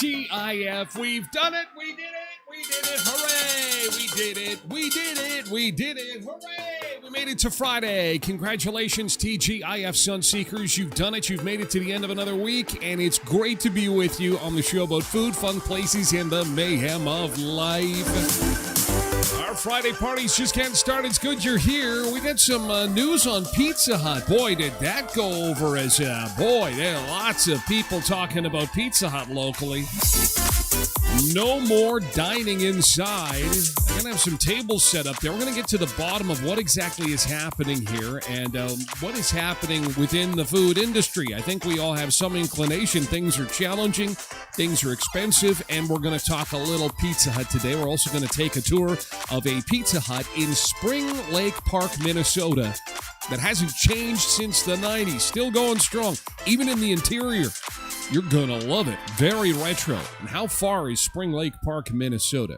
TGIF, we've done it, we did it, hooray, we did it, hooray, we made it to Friday. Congratulations, TGIF Sunseekers, you've done it, you've made it to the end of another week, and it's great to be with you on the show about food, fun places, and the mayhem of life. Our Friday party's just getting started. It's good you're here. We got some news on Pizza Hut. Boy, did that go over as boy, there are lots of people talking about Pizza Hut locally. No more dining inside. I'm going to have some tables set up there. We're going to get to the bottom of what exactly is happening here and what is happening within the food industry. I think we all have some inclination. Things are challenging, things are expensive, and we're going to talk a little Pizza Hut today. We're also going to take a tour of a Pizza Hut in Spring Lake Park, Minnesota that hasn't changed since the 90s. Still going strong, even in the interior. You're going to love it. Very retro. And how far is Spring Lake Park, Minnesota?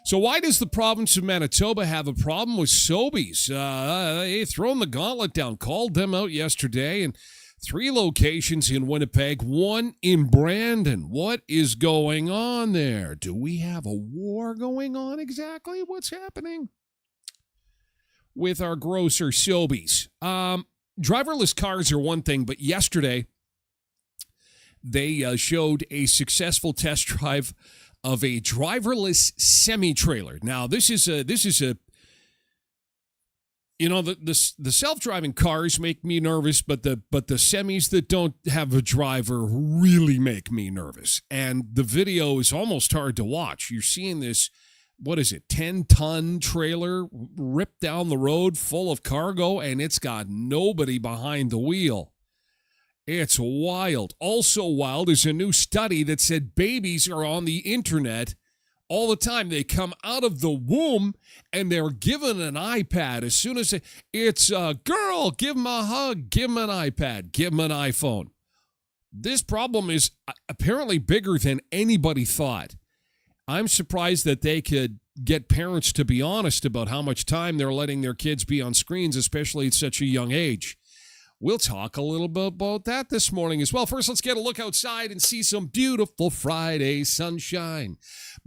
So why does the province of Manitoba have a problem with Sobeys? They thrown the gauntlet down, called them out yesterday, and 3 locations in Winnipeg, 1 in Brandon. What is going on there? Do we have a war going on exactly? What's happening with our grocer Sobeys? Driverless cars are one thing, but yesterday they showed a successful test drive of a driverless semi-trailer. Now, this is a you know, the self-driving cars make me nervous, but the semis that don't have a driver really make me nervous. And the video is almost hard to watch. You're seeing this, 10-ton trailer ripped down the road full of cargo, and it's got nobody behind the wheel. It's wild. Also wild is a new study that said babies are on the internet all the time. They come out of the womb and they're given an iPad. As soon as it's a girl, give them a hug, give them an iPad, give them an iPhone. This problem is apparently bigger than anybody thought. I'm surprised that they could get parents to be honest about how much time they're letting their kids be on screens, especially at such a young age. We'll talk a little bit about that this morning as well. First, let's get a look outside and see some beautiful Friday sunshine.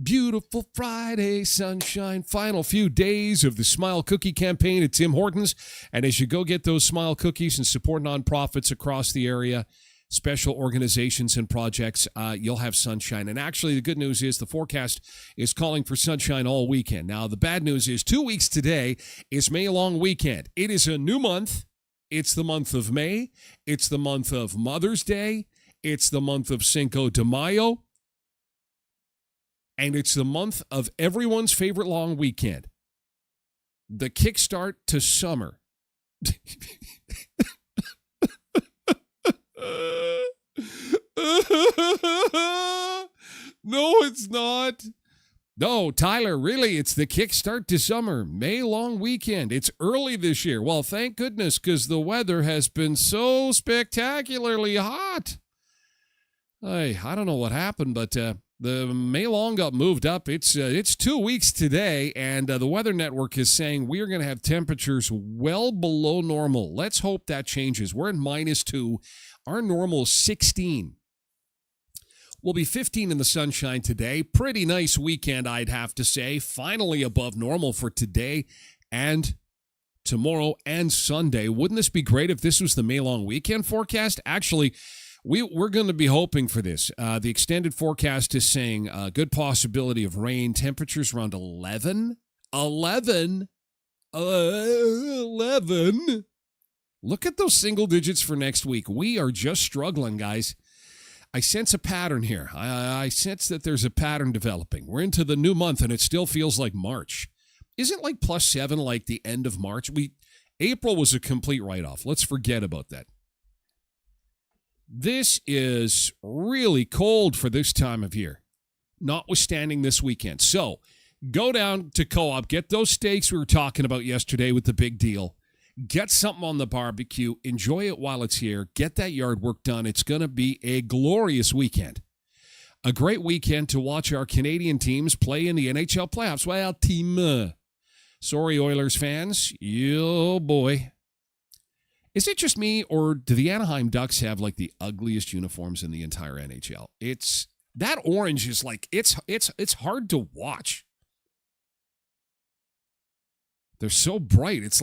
Beautiful Friday sunshine. Final few days of the Smile Cookie campaign at Tim Hortons. And as you go get those Smile Cookies and support nonprofits across the area, special organizations and projects, you'll have sunshine. And actually, the good news is the forecast is calling for sunshine all weekend. Now, the bad news is 2 weeks today is May long weekend. It is a new month. It's the month of May. It's the month of Mother's Day. It's the month of Cinco de Mayo. And it's the month of everyone's favorite long weekend. The kickstart to summer. No, it's not. No, Tyler, really, it's the kickstart to summer. May long weekend. It's early this year. Well, thank goodness, because the weather has been so spectacularly hot. I don't know what happened, but the May long got moved up. It's 2 weeks today, and the Weather Network is saying we're going to have temperatures well below normal. Let's hope that changes. We're at -2. Our normal is 16. We'll be 15 in the sunshine today. Pretty nice weekend, I'd have to say. Finally above normal for today and tomorrow and Sunday. Wouldn't this be great if this was the May long weekend forecast? Actually, we're going to be hoping for this. The extended forecast is saying a good possibility of rain. Temperatures around 11. 11. Look at those single digits for next week. We are just struggling, guys. I sense a pattern here. I sense that there's a pattern developing. We're into the new month, and it still feels like March. Isn't like +7 like the end of March? April was a complete write-off. Let's forget about that. This is really cold for this time of year, notwithstanding this weekend. So go down to Co-op, get those steaks we were talking about yesterday with the big deal. Get something on the barbecue. Enjoy it while it's here. Get that yard work done. It's going to be a glorious weekend. A great weekend to watch our Canadian teams play in the NHL playoffs. Well, team. Sorry, Oilers fans. Yo, boy. Is it just me, or do the Anaheim Ducks have like the ugliest uniforms in the entire NHL? That orange is like it's hard to watch. They're so bright. It's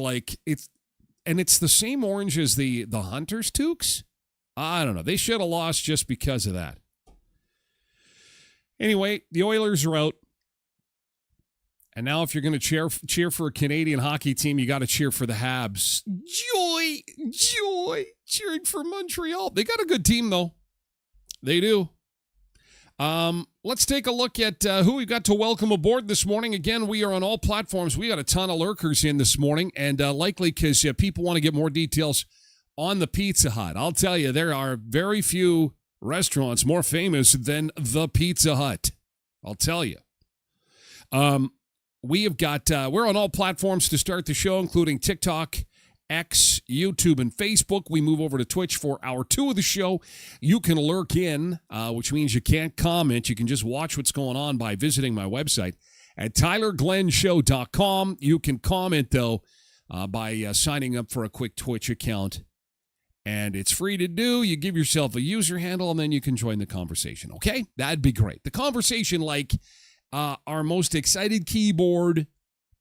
the same orange as the Hunters toques. I don't know. They should have lost just because of that. Anyway, the Oilers are out. And now if you're going to cheer for a Canadian hockey team, you got to cheer for the Habs. Joy, cheering for Montreal. They got a good team, though. They do. Let's take a look at who we got to welcome aboard this morning. Again, we are on all platforms. We got a ton of lurkers in this morning, and likely because people want to get more details on the Pizza Hut. I'll tell you, there are very few restaurants more famous than the Pizza Hut. I'll tell you. We have got, we're on all platforms to start the show, including TikTok, X, YouTube, and Facebook. We move over to Twitch for hour 2 of the show. You can lurk in, which means you can't comment. You can just watch what's going on by visiting my website at tylerglenshow.com. You can comment, though, by signing up for a quick Twitch account. And it's free to do. You give yourself a user handle, and then you can join the conversation, okay? That'd be great. The conversation like our most excited keyboard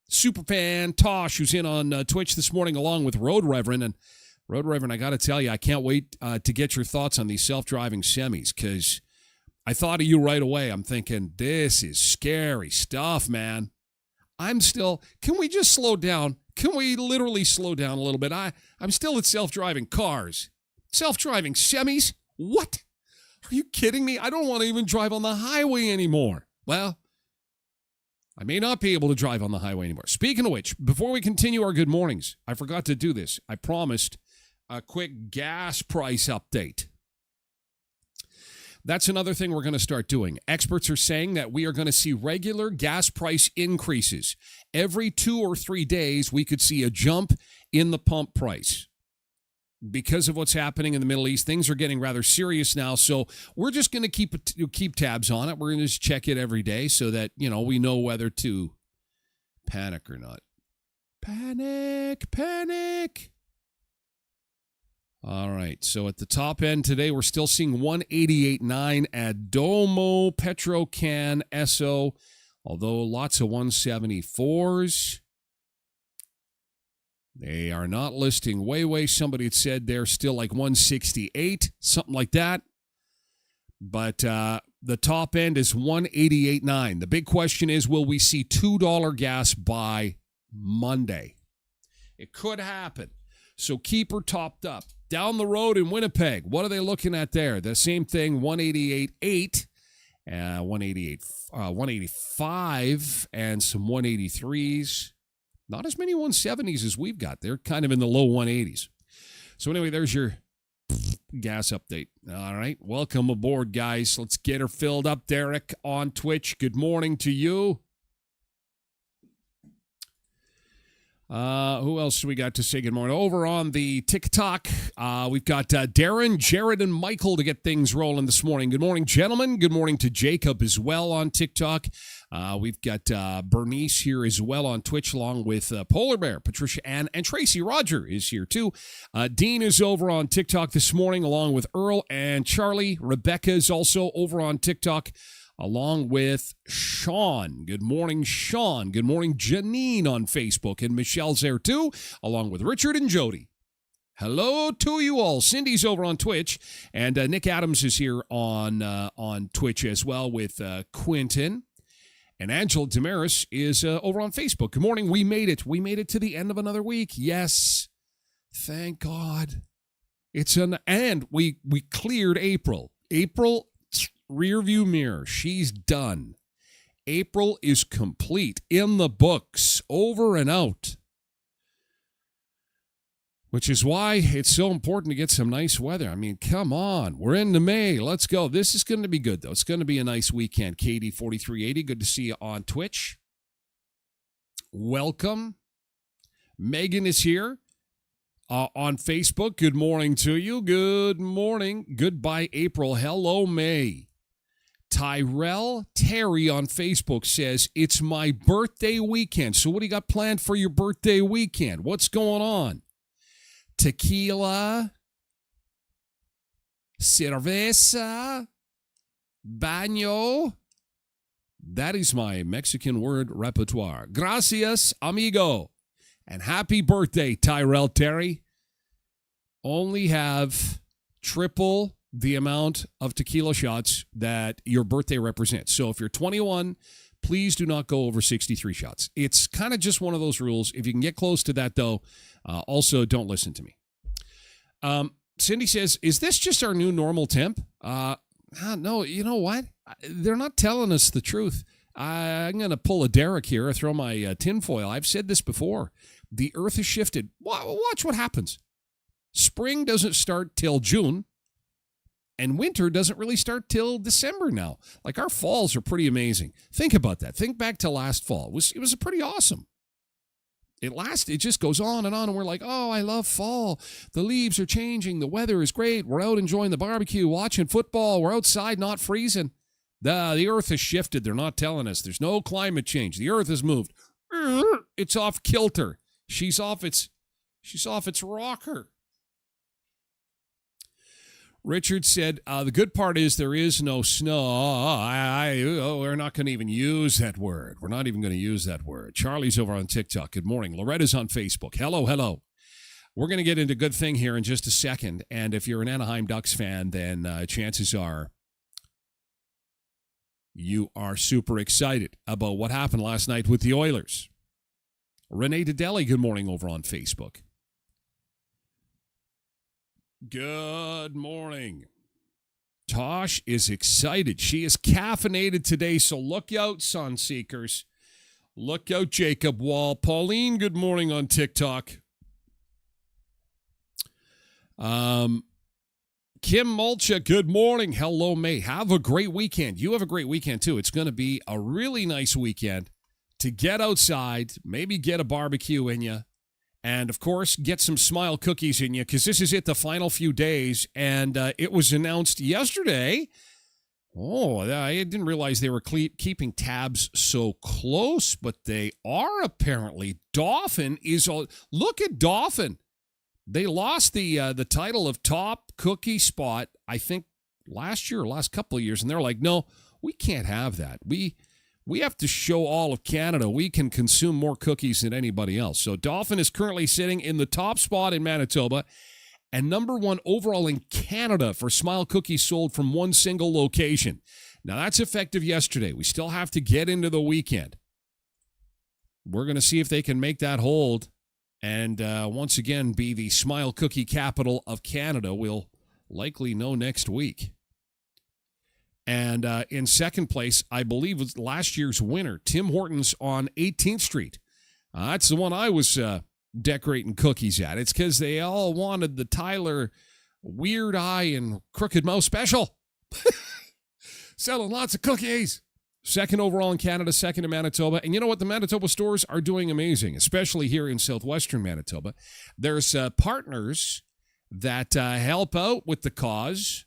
superfan, Tosh, who's in on Twitch this morning along with Road Reverend. And Road Reverend, I got to tell you, I can't wait to get your thoughts on these self-driving semis, because I thought of you right away. I'm thinking, this is scary stuff, man. Can we just slow down? Can we literally slow down a little bit? I'm still at self-driving cars. Self-driving semis? What? Are you kidding me? I don't want to even drive on the highway anymore. Well, I may not be able to drive on the highway anymore. Speaking of which, before we continue our good mornings, I forgot to do this. I promised a quick gas price update. That's another thing we're going to start doing. Experts are saying that we are going to see regular gas price increases. Every 2 or 3 days, we could see a jump in the pump price. Because of what's happening in the Middle East, things are getting rather serious now. So we're just going to keep tabs on it. We're going to just check it every day so that, we know whether to panic or not. Panic. All right. So at the top end today, we're still seeing 188.9 at Domo, Petrocan, Esso, although lots of 174s. They are not listing way. Somebody had said they're still like 168, something like that. But the top end is 188.9. The big question is, will we see $2 gas by Monday? It could happen. So keep her topped up. Down the road in Winnipeg, what are they looking at there? The same thing, 188.8, 185, and some 183s. Not as many 170s as we've got. They're kind of in the low 180s. So anyway, there's your gas update. All right. Welcome aboard, guys. Let's get her filled up. Derek on Twitch. Good morning to you. Who else do we got to say good morning? Over on the TikTok, we've got Darren, Jared, and Michael to get things rolling this morning. Good morning, gentlemen. Good morning to Jacob as well on TikTok. We've got Bernice here as well on Twitch, along with Polar Bear, Patricia Ann, and Tracy. Roger is here too. Dean is over on TikTok this morning, along with Earl and Charlie. Rebecca is also over on TikTok, along with Sean. Good morning, Sean. Good morning, Janine on Facebook. And Michelle's there too, along with Richard and Jody. Hello to you all. Cindy's over on Twitch. And Nick Adams is here on Twitch as well with Quentin. And Angela Damaris is over on Facebook. Good morning. We made it. We made it to the end of another week. Yes. Thank God. And we cleared April. April, rear view mirror. She's done. April is complete, in the books, over and out. Which is why it's so important to get some nice weather. I mean, come on. We're into May. Let's go. This is going to be good, though. It's going to be a nice weekend. Katie 4380, good to see you on Twitch. Welcome. Megan is here on Facebook. Good morning to you. Good morning. Goodbye, April. Hello, May. Tyrell Terry on Facebook says, it's my birthday weekend. So what do you got planned for your birthday weekend? What's going on? Tequila, cerveza, baño. That is my Mexican word repertoire. Gracias, amigo. And happy birthday, Tyrell Terry. Only have triple the amount of tequila shots that your birthday represents. So if you're 21, please do not go over 63 shots. It's kind of just one of those rules. If you can get close to that, though, also don't listen to me. Cindy says, is this just our new normal temp? No, you know what? They're not telling us the truth. I'm going to pull a Derek here. I throw my tinfoil. I've said this before. The earth has shifted. Watch what happens. Spring doesn't start till June. And winter doesn't really start till December now. Like, our falls are pretty amazing. Think about that. Think back to last fall. It was pretty awesome. It just goes on, and we're like, oh, I love fall. The leaves are changing. The weather is great. We're out enjoying the barbecue, watching football. We're outside, not freezing. The earth has shifted. They're not telling us. There's no climate change. The earth has moved. It's off kilter. She's off its rocker. Richard said, the good part is there is no snow. We're not going to even use that word. We're not even going to use that word. Charlie's over on TikTok. Good morning. Loretta's on Facebook. Hello. We're going to get into good thing here in just a second. And if you're an Anaheim Ducks fan, then chances are you are super excited about what happened last night with the Oilers. Renee Dedeli, good morning over on Facebook. Good morning. Tosh is excited. She is caffeinated today, so look out, Sunseekers. Look out, Jacob Wall. Pauline, good morning on TikTok. Kim Mulcha, good morning. Hello, May. Have a great weekend. You have a great weekend, too. It's going to be a really nice weekend to get outside, maybe get a barbecue in you. And, of course, get some Smile cookies in you, because this is it, the final few days. And it was announced yesterday. Oh, I didn't realize they were keeping tabs so close, but they are apparently. Dauphin is all. Look at Dauphin. They lost the title of top cookie spot, I think, last year or last couple of years. And they're like, no, we can't have that. We we have to show all of Canada we can consume more cookies than anybody else. So Dolphin is currently sitting in the top spot in Manitoba and number 1 overall in Canada for Smile cookies sold from one single location. Now, that's effective yesterday. We still have to get into the weekend. We're going to see if they can make that hold and once again be the Smile cookie capital of Canada. We'll likely know next week. And in second place, I believe, was last year's winner, Tim Hortons on 18th Street. That's the one I was decorating cookies at. It's because they all wanted the Tyler Weird Eye and Crooked Mouse special. Selling lots of cookies. Second overall in Canada, second in Manitoba. And you know what? The Manitoba stores are doing amazing, especially here in southwestern Manitoba. There's partners that help out with the cause.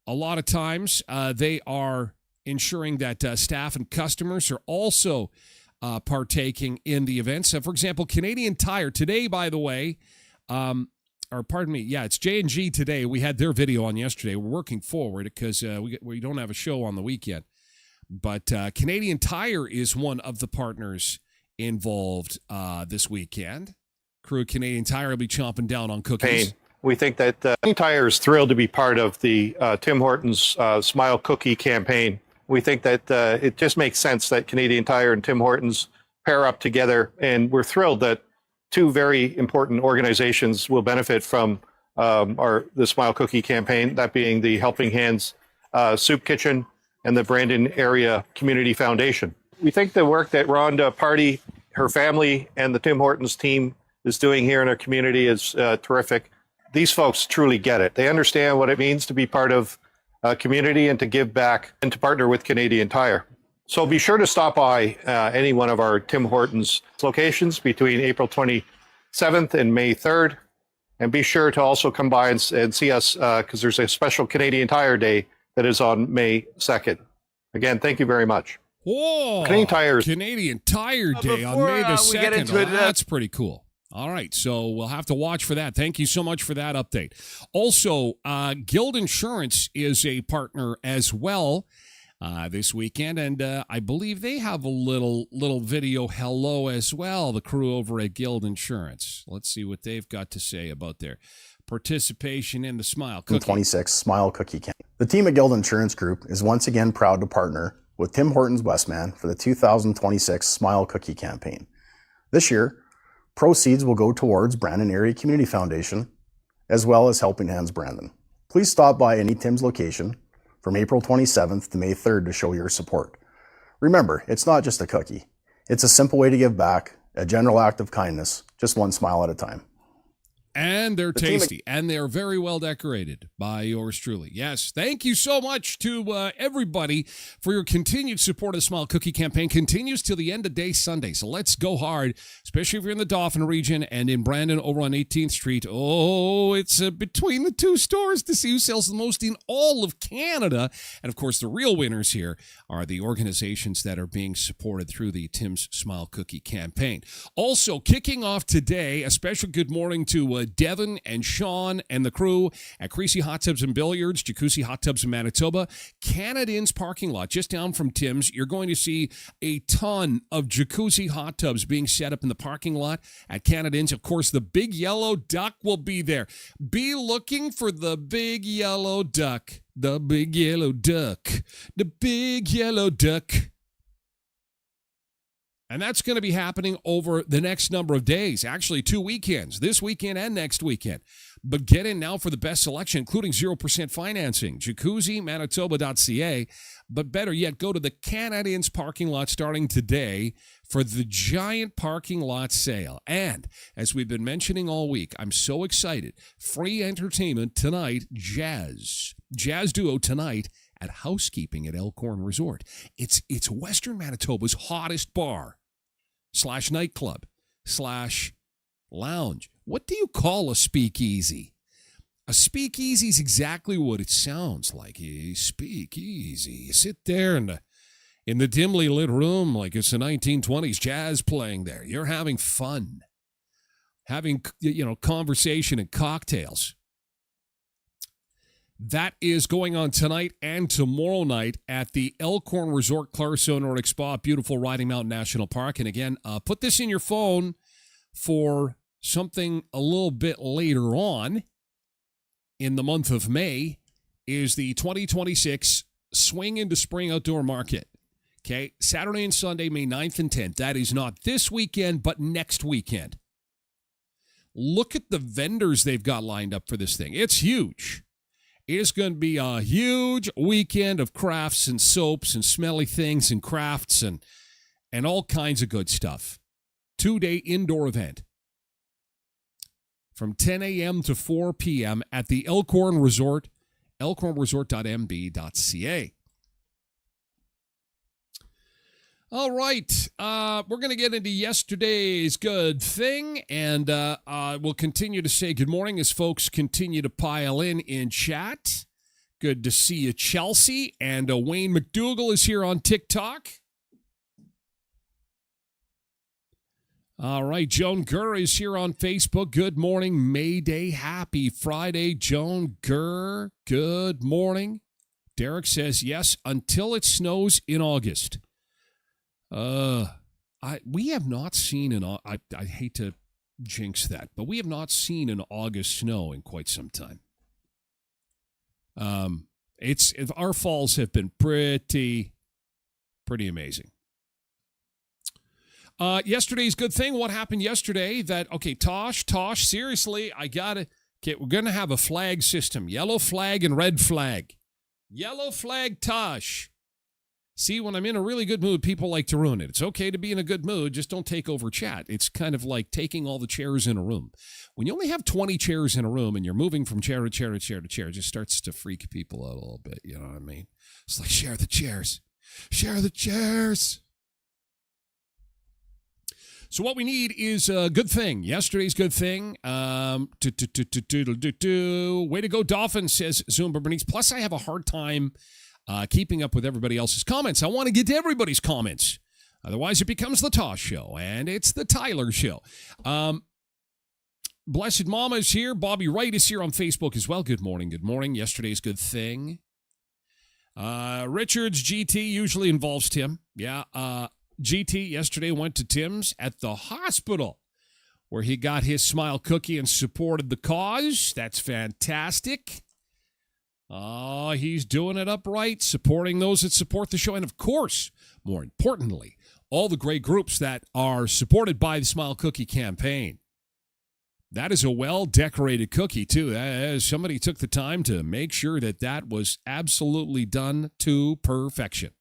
A lot of times, they are ensuring that staff and customers are also partaking in the events. For example, Canadian Tire today, by the way, it's J&G today. We had their video on yesterday. We're working forward because we don't have a show on the weekend. But Canadian Tire is one of the partners involved this weekend. Crew of Canadian Tire will be chomping down on cookies. We think that Canadian Tire is thrilled to be part of the Tim Hortons Smile Cookie campaign. We think that it just makes sense that Canadian Tire and Tim Hortons pair up together, and we're thrilled that two very important organizations will benefit from the Smile Cookie campaign, that being the Helping Hands Soup Kitchen and the Brandon Area Community Foundation. We think the work that Rhonda Party, her family, and the Tim Hortons team is doing here in our community is terrific. These folks truly get it. They understand what it means to be part of a community and to give back and to partner with Canadian Tire. So be sure to stop by any one of our Tim Hortons locations between April 27th and May 3rd. And be sure to also come by and see us because there's a special Canadian Tire Day that is on May 2nd. Again, thank you very much. Whoa! Canadian Tire Day on May the 2nd. That's pretty cool. All right, so we'll have to watch for that. Thank you so much for that update. Also, Guild Insurance is a partner as well this weekend, and I believe they have a little video hello as well, the crew over at Guild Insurance. Let's see what they've got to say about their participation in the Smile Cookie. 26 Smile Cookie Camp. The team at Guild Insurance Group is once again proud to partner with Tim Hortons Westman for the 2026 Smile Cookie campaign. This year, proceeds will go towards Brandon Area Community Foundation, as well as Helping Hands Brandon. Please stop by any Tim's location from April 27th to May 3rd to show your support. Remember, it's not just a cookie. It's a simple way to give back, a general act of kindness, just one smile at a time. And they're tasty, and they're very well decorated by yours truly. Yes, thank you so much to everybody for your continued support of the Smile Cookie campaign. Continues till the end of day Sunday, so let's go hard, especially if you're in the Dauphin region and in Brandon over on 18th Street. Oh, it's between the two stores to see who sells the most in all of Canada. And, of course, the real winners here are the organizations that are being supported through the Tim's Smile Cookie campaign. Also, kicking off today, a special good morning to Devin and Sean and the crew at Creasy Hot Tubs and Billiards, Jacuzzi Hot Tubs in Manitoba. Canadians parking lot, just down from Tim's. You're going to see a ton of jacuzzi hot tubs being set up in the parking lot at Canadians. Of course, the big yellow duck will be there. Be looking for the big yellow duck. The big yellow duck. The big yellow duck. And that's going to be happening over the next number of days, actually 2 weekends, this weekend and next weekend. But get in now for the best selection, including 0% financing, jacuzzimanitoba.ca. But better yet, go to the Canadians parking lot starting today for the giant parking lot sale. And as we've been mentioning all week, I'm so excited. Free entertainment tonight, jazz duo tonight at Housekeeping at Elkhorn Resort. It's Western Manitoba's hottest bar / nightclub / lounge. What do you call a speakeasy? A speakeasy is exactly what it sounds like. A speakeasy. You sit there in the dimly lit room like it's the 1920s, jazz playing there. You're having fun, having conversation and cocktails. That is going on tonight and tomorrow night at the Elkhorn Resort Clarkson Nordic Spa, beautiful Riding Mountain National Park. And again, put this in your phone for something a little bit later on in the month of May is the 2026 Swing into Spring Outdoor Market. Okay, Saturday and Sunday, May 9th and 10th. That is not this weekend, but next weekend. Look at the vendors they've got lined up for this thing. It's huge. It's going to be a huge weekend of crafts and soaps and smelly things and crafts and all kinds of good stuff. 2-day indoor event from 10 a.m. to 4 p.m. at the Elkhorn Resort, elkhornresort.mb.ca. All right, we're going to get into yesterday's good thing, and we'll continue to say good morning as folks continue to pile in chat. Good to see you, Chelsea, and Wayne McDougall is here on TikTok. All right, Joan Gurr is here on Facebook. Good morning, May Day. Happy Friday, Joan Gurr. Good morning. Derek says, yes, until it snows in August. We have not seen I hate to jinx that, but we have not seen an August snow in quite some time. Our falls have been pretty amazing. Yesterday's good thing. What happened yesterday? Tosh, seriously, we're going to have a flag system. Yellow flag and red flag. Yellow flag, Tosh. See, when I'm in a really good mood, people like to ruin it. It's okay to be in a good mood, just don't take over chat. It's kind of like taking all the chairs in a room. When you only have 20 chairs in a room and you're moving from chair to chair to chair to chair, it just starts to freak people out a little bit, you know what I mean? It's like, share the chairs. Share the chairs. So what we need is a good thing. Yesterday's good thing. Way to go, Dolphin, says Zumba Bernice. Plus, I have a hard time keeping up with everybody else's comments. I want to get to everybody's comments. Otherwise, it becomes the Tosh Show, and it's the Tyler Show. Blessed Mama is here. Bobby Wright is here on Facebook as well. Good morning. Good morning. Yesterday's good thing. Richard's GT usually involves Tim. Yeah. GT yesterday went to Tim's at the hospital where he got his smile cookie and supported the cause. That's fantastic. He's doing it upright, supporting those that support the show. And, of course, more importantly, all the great groups that are supported by the Smile Cookie campaign. That is a well-decorated cookie, too. Somebody took the time to make sure that was absolutely done to perfection.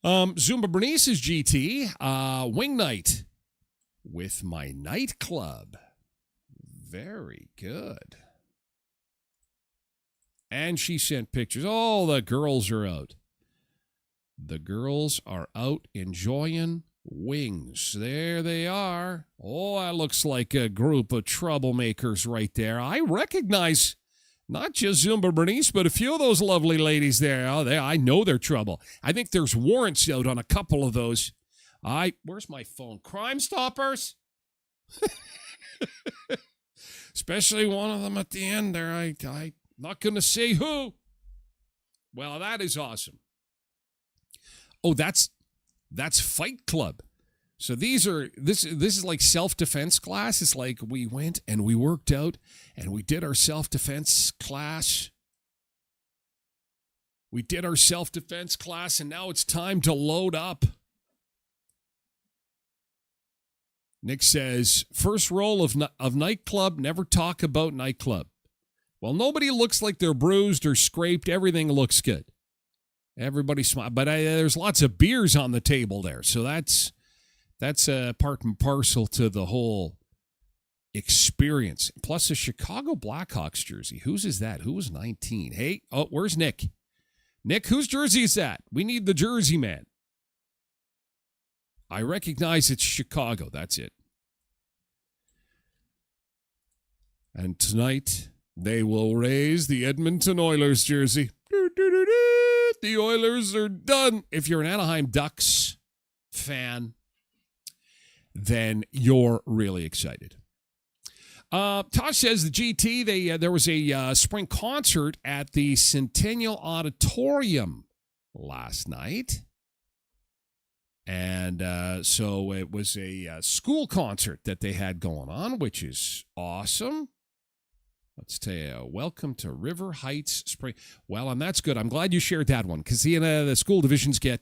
Zumba Bernice's GT, Wing Night with my nightclub. Very good. And she sent pictures. Oh, the girls are out. The girls are out enjoying wings. There they are. Oh, that looks like a group of troublemakers right there. I recognize not just Zumba Bernice, but a few of those lovely ladies there. Oh, I know they're trouble. I think there's warrants out on a couple of those. Where's my phone? Crime Stoppers? Especially one of them at the end there. I'm not going to say who. Well, that is awesome. Oh, that's Fight Club. So this is like self-defense class. It's like we went and we worked out and we did our self-defense class. And now it's time to load up. Nick says, first rule of nightclub, never talk about nightclub. Well, nobody looks like they're bruised or scraped. Everything looks good. Everybody smile. But there's lots of beers on the table there. So that's part and parcel to the whole experience. Plus a Chicago Blackhawks jersey. Whose is that? Who was 19? Hey, where's Nick? Nick, whose jersey is that? We need the jersey man. I recognize it's Chicago. That's it. And tonight, they will raise the Edmonton Oilers jersey. The Oilers are done. If you're an Anaheim Ducks fan, then you're really excited. Tosh says the GT, there was a spring concert at the Centennial Auditorium last night. And so it was a school concert that they had going on, which is awesome. Let's tell you, welcome to River Heights Spring. Well, and that's good. I'm glad you shared that one because the school divisions they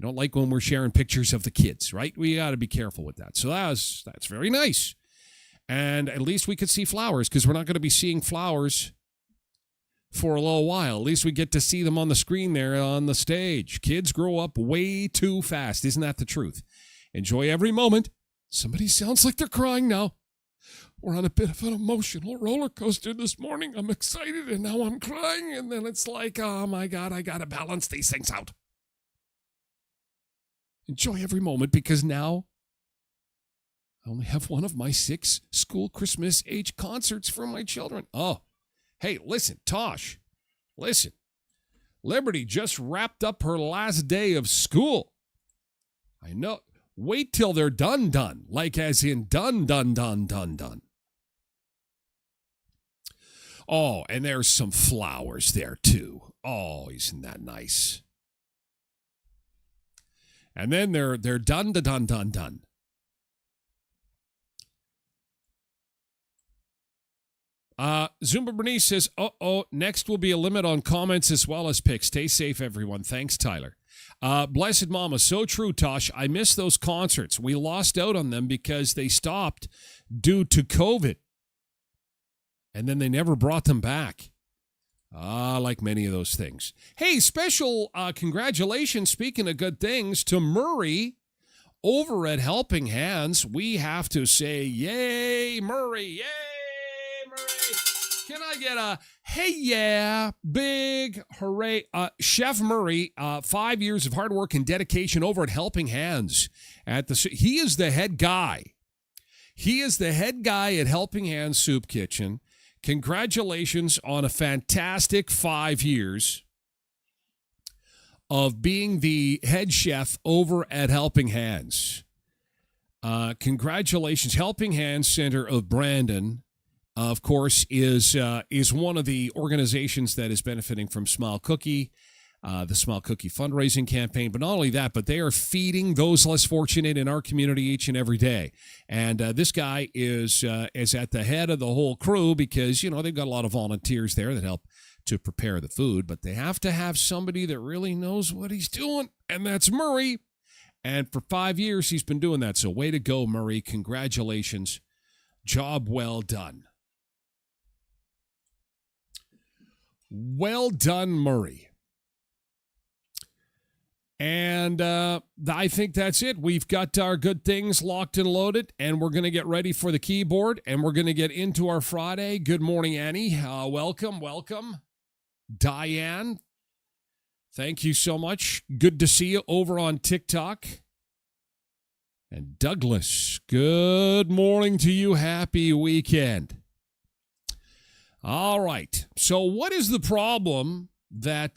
don't like when we're sharing pictures of the kids, right? We got to be careful with that. So that's very nice. And at least we could see flowers because we're not going to be seeing flowers for a little while. At least we get to see them on the screen there on the stage. Kids grow up way too fast. Isn't that the truth? Enjoy every moment. Somebody sounds like they're crying now. We're on a bit of an emotional roller coaster this morning. I'm excited and now I'm crying. And then it's like, oh my God, I got to balance these things out. Enjoy every moment because now I only have one of my 6 school Christmas age concerts for my children. Oh, hey, listen, Tosh, listen. Liberty just wrapped up her last day of school. I know. Wait till they're done. Like as in done. Oh, and there's some flowers there, too. Oh, isn't that nice? And then they're done. Zumba Bernice says, next will be a limit on comments as well as pics. Stay safe, everyone. Thanks, Tyler. Blessed Mama, so true, Tosh. I miss those concerts. We lost out on them because they stopped due to COVID. And then they never brought them back. Like many of those things. Hey, special congratulations, speaking of good things, to Murray over at Helping Hands. We have to say, yay, Murray, yay, Murray. Can I get a, hey, yeah, big hooray. Chef Murray, 5 years of hard work and dedication over at Helping Hands. He is the head guy. He is the head guy at Helping Hands Soup Kitchen. Congratulations on a fantastic 5 years of being the head chef over at Helping Hands. Congratulations. Helping Hands Center of Brandon, of course, is one of the organizations that is benefiting from Smile Cookie, the Smile Cookie fundraising campaign. But not only that, but they are feeding those less fortunate in our community each and every day. And this guy is at the head of the whole crew because, they've got a lot of volunteers there that help to prepare the food. But they have to have somebody that really knows what he's doing, and that's Murray. And for 5 years, he's been doing that. So way to go, Murray. Congratulations. Job well done. Well done, Murray. And I think that's it. We've got our good things locked and loaded, and we're going to get ready for the keyboard, and we're going to get into our Friday. Good morning, Annie. Welcome. Diane, thank you so much. Good to see you over on TikTok. And Douglas, good morning to you. Happy weekend. All right. So what is the problem that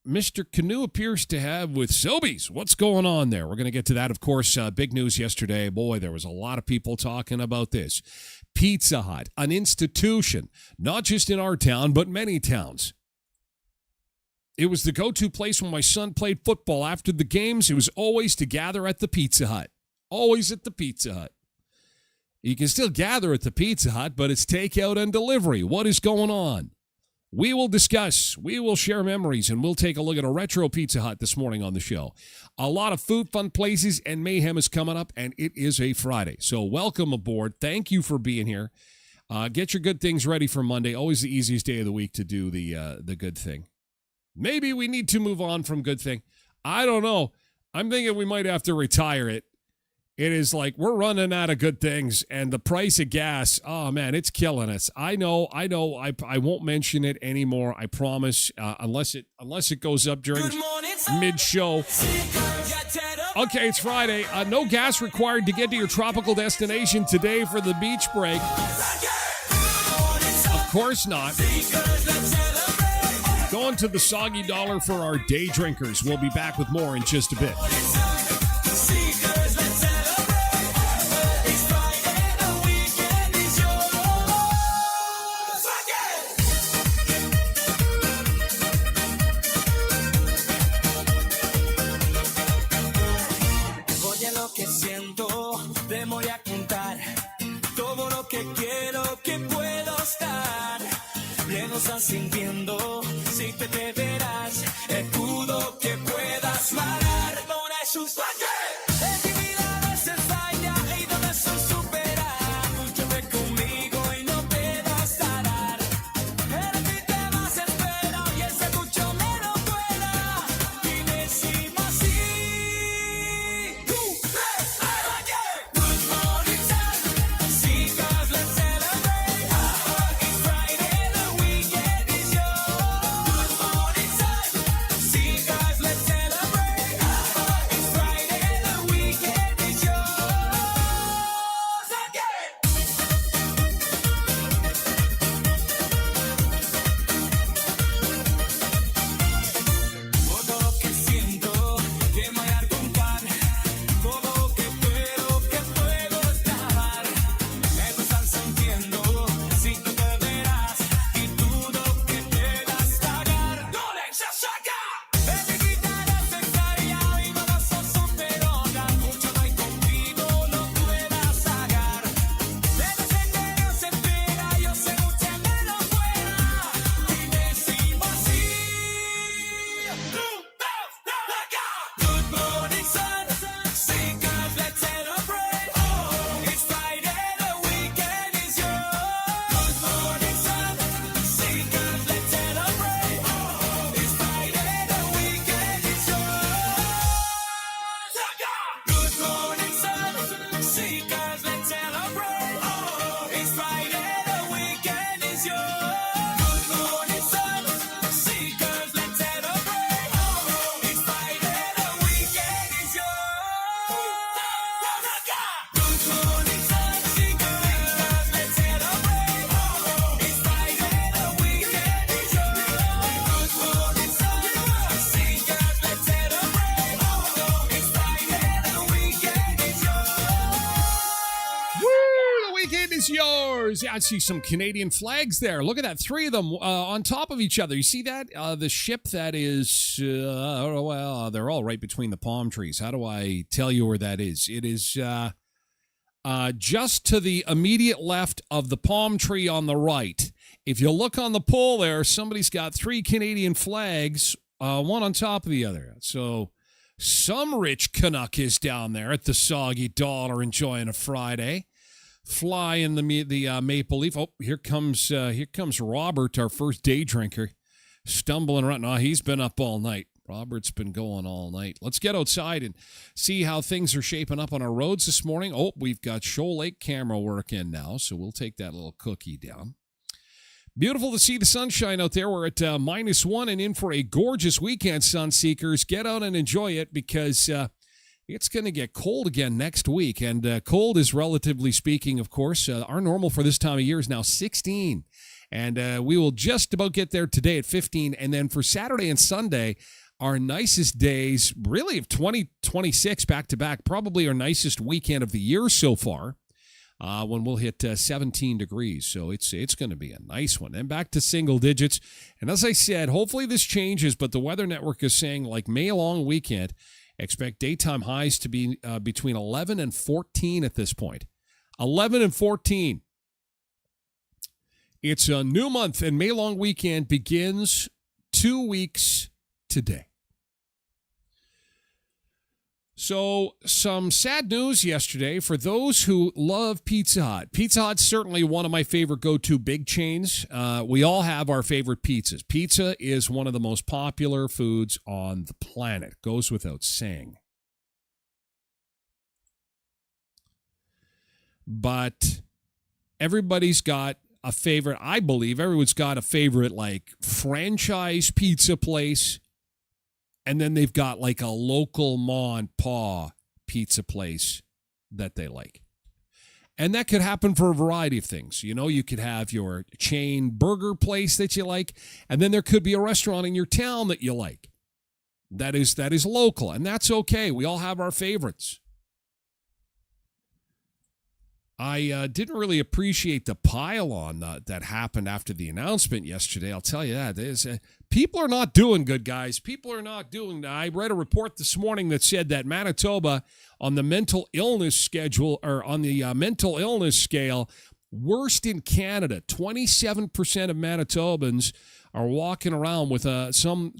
Mr. Canoe appears to have with Sobeys? What's going on there? We're going to get to that, of course. Big news yesterday. Boy, there was a lot of people talking about this. Pizza Hut, an institution, not just in our town, but many towns. It was the go-to place when my son played football after the games. It was always to gather at the Pizza Hut. Always at the Pizza Hut. You can still gather at the Pizza Hut, but it's takeout and delivery. What is going on? We will discuss, we will share memories, and we'll take a look at a retro Pizza Hut this morning on the show. A lot of food, fun places, and mayhem is coming up, and it is a Friday. So welcome aboard. Thank you for being here. Get your good things ready for Monday. Always the easiest day of the week to do the good thing. Maybe we need to move on from good thing. I don't know. I'm thinking we might have to retire it. It is like we're running out of good things, and the price of gas, oh, man, it's killing us. I know. I won't mention it anymore, I promise, unless it goes up during mid-show. Okay, it's Friday. No gas required to get to your tropical destination today for the beach break. Of course not. Going to the Soggy Dollar for our day drinkers. We'll be back with more in just a bit. Seekers. Yeah, I see some Canadian flags there. Look at that. 3 of them on top of each other. You see that? The ship that is, well, they're all right between the palm trees. How do I tell you where that is? It is just to the immediate left of the palm tree on the right. If you look on the pole there, somebody's got 3 Canadian flags, one on top of the other. So some rich Canuck is down there at the Soggy Dollar enjoying a Friday, flying the maple leaf. Oh, here comes Robert, our first day drinker, stumbling around. No, he's been up all night. Robert's been going all night. Let's get outside and see how things are shaping up on our roads this morning. Oh, we've got Shoal Lake camera work in now, so we'll take that little cookie down. Beautiful to see the sunshine out there. We're at -1 and in for a gorgeous weekend, Sunseekers. Get out and enjoy it because it's going to get cold again next week. And cold is, relatively speaking, of course, our normal for this time of year is now 16. And we will just about get there today at 15. And then for Saturday and Sunday, our nicest days, really of 2026 back-to-back, probably our nicest weekend of the year so far. When we'll hit 17 degrees. So it's going to be a nice one. And back to single digits. And as I said, hopefully this changes, but the Weather Network is saying like May long weekend, expect daytime highs to be between 11 and 14 at this point. 11 and 14. It's a new month, and May long weekend begins 2 weeks today. So, some sad news yesterday for those who love Pizza Hut. Pizza Hut's certainly one of my favorite go-to big chains. We all have our favorite pizzas. Pizza is one of the most popular foods on the planet. Goes without saying. But everybody's got a favorite. I believe everyone's got a favorite, like, franchise pizza place. And then they've got like a local ma and pa pizza place that they like. And that could happen for a variety of things. You know, you could have your chain burger place that you like, and then there could be a restaurant in your town that you like. That is local, and that's okay. We all have our favorites. I didn't really appreciate the pile-on that happened after the announcement yesterday. I'll tell you that. People are not doing good, guys. People are not doing that. I read a report this morning that said that Manitoba, on the mental illness schedule, or on the mental illness scale, worst in Canada. 27% of Manitobans are walking around with some